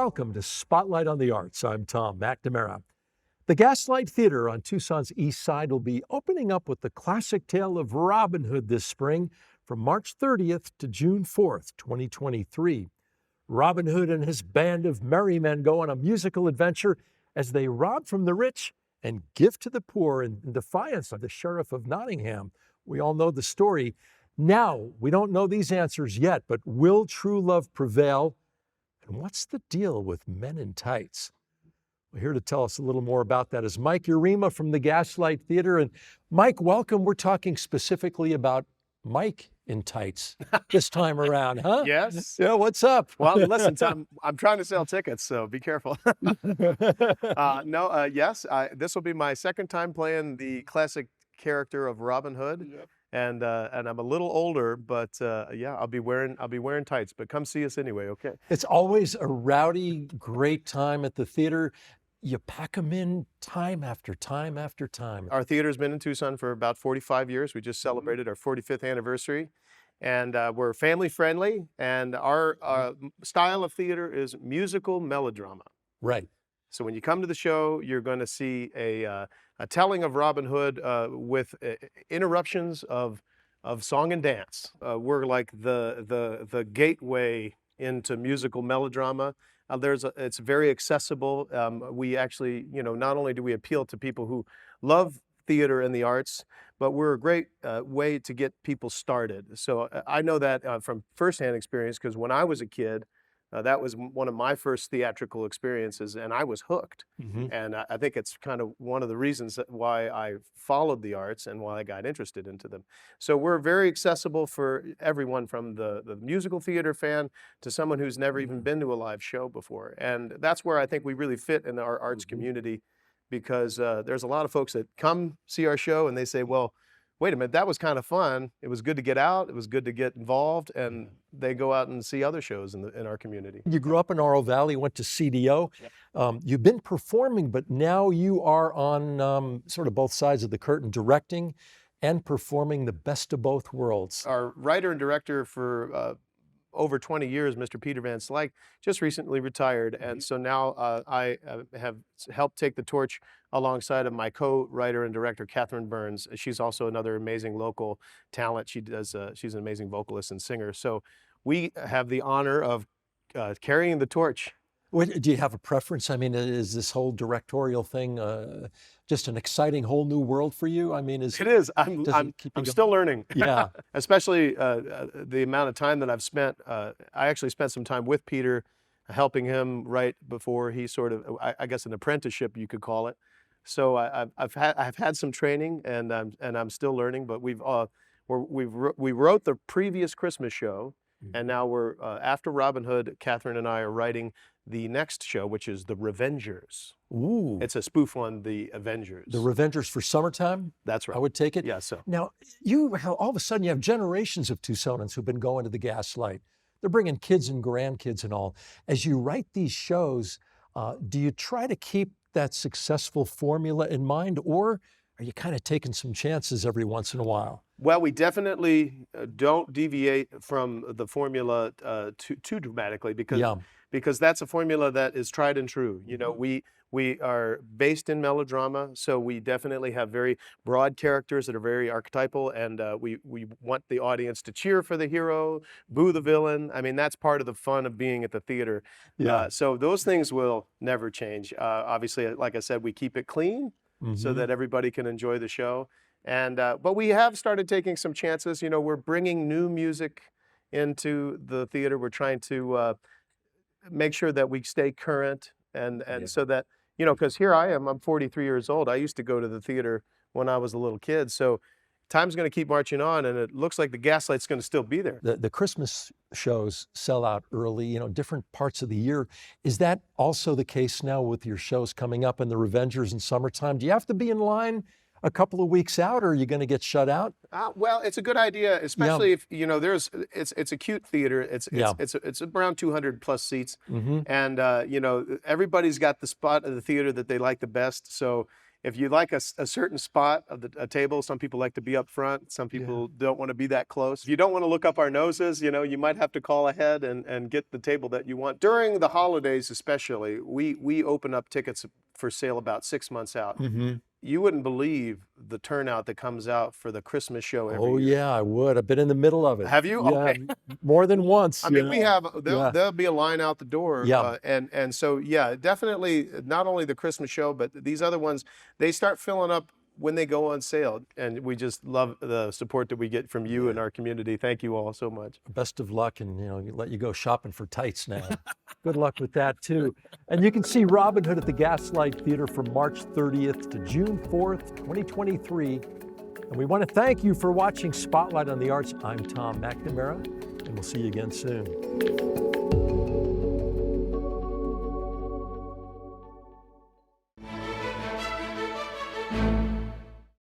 Welcome to Spotlight on the Arts. I'm Tom McNamara. The Gaslight Theater on Tucson's east side will be opening up with the classic tale of Robin Hood this spring from March 30th to June 4th, 2023. Robin Hood and his band of merry men go on a musical adventure as they rob from the rich and give to the poor in defiance of the Sheriff of Nottingham. We all know the story. Now, we don't know these answers yet, but will true love prevail? And what's the deal with men in tights? Well, here to tell us a little more about that is Mike Urema from the Gaslight Theater. And Mike, welcome. We're talking specifically about Mike in tights this time around, huh? Yes. Yeah, what's up? Well, listen, Tom, I'm trying to sell tickets, so be careful. Yes, this will be my second time playing the classic character of Robin Hood. Yep. And I'm a little older, but yeah, I'll be wearing tights. But come see us anyway, okay? It's always a rowdy, great time at the theater. You pack them in time after time after time. Our theater's been in Tucson for about 45 years. We just celebrated our 45th anniversary, and we're family friendly. And our style of theater is musical melodrama. Right. So when you come to the show, you're going to see a telling of Robin Hood with interruptions of song and dance. We're like the gateway into musical melodrama. It's very accessible. We actually, not only do we appeal to people who love theater and the arts, but we're a great way to get people started. So I know that from firsthand experience, because when I was a kid, that was one of my first theatrical experiences, and I was hooked. Mm-hmm. And I think it's kind of one of the reasons why I followed the arts and why I got interested into them. So we're very accessible for everyone, from the musical theater fan to someone who's never even been to a live show before. And that's where I think we really fit in our arts community, because there's a lot of folks that come see our show and they say, well, wait a minute, that was kind of fun. It was good to get out. It was good to get involved. And they go out and see other shows in our community. You grew up in Oro Valley, went to CDO. Yep. You've been performing, but now you are on sort of both sides of the curtain, directing and performing the best of both worlds. Our writer and director for over 20 years, Mr. Peter Van Slyke, just recently retired. And so now I have helped take the torch alongside of my co-writer and director, Catherine Burns. She's also another amazing local talent. She's an amazing vocalist and singer. So we have the honor of carrying the torch. Do you have a preference? I mean, is this whole directorial thing just an exciting whole new world for you? I mean, it is. I'm still learning. Yeah. Especially the amount of time that I've spent. I actually spent some time with Peter, helping him write before he sort of, I guess, an apprenticeship you could call it. So I've had some training, and I'm still learning. But we wrote the previous Christmas show. And now we're, after Robin Hood, Catherine and I are writing the next show, which is The Revengers. Ooh. It's a spoof on The Avengers. The Revengers for summertime? That's right. I would take it? Yeah, so. Now, all of a sudden, you have generations of Tucsonans who've been going to the Gaslight. They're bringing kids and grandkids and all. As you write these shows, do you try to keep that successful formula in mind, or are you kind of taking some chances every once in a while? Well, we definitely don't deviate from the formula too dramatically, because that's a formula that is tried and true. We are based in melodrama, so we definitely have very broad characters that are very archetypal, and we want the audience to cheer for the hero, boo the villain. I mean, that's part of the fun of being at the theater. Yeah. So those things will never change. Obviously, like I said, we keep it clean. Mm-hmm. So that everybody can enjoy the show. And but we have started taking some chances. We're bringing new music into the theater. We're trying to make sure that we stay current, and so that, because here I am, I'm 43 years old. I used to go to the theater when I was a little kid. So time's going to keep marching on, and it looks like the Gaslight's going to still be there. The Christmas shows sell out early, different parts of the year. Is that also the case now with your shows coming up in the Revengers in summertime? Do you have to be in line a couple of weeks out, or are you going to get shut out? Well, it's a good idea, especially if it's a cute theater. It's around 200 plus seats, and everybody's got the spot of the theater that they like the best. So if you like a certain spot of a table, some people like to be up front. Some people don't want to be that close. If you don't want to look up our noses, you might have to call ahead and get the table that you want. During the holidays especially, we open up tickets for sale about 6 months out. You wouldn't believe the turnout that comes out for the Christmas show every year. Oh yeah, I would. I've been in the middle of it. Have you? Yeah, Okay. more than once. I mean, there'll be a line out the door. Yeah. And so, yeah, definitely not only the Christmas show, but these other ones, they start filling up when they go on sale. And we just love the support that we get from you and our community. Thank you all so much. Best of luck, and let you go shopping for tights now. Good luck with that too. And you can see Robin Hood at the Gaslight Theater from March 30th to June 4th, 2023. And we want to thank you for watching Spotlight on the Arts. I'm Tom McNamara, and we'll see you again soon.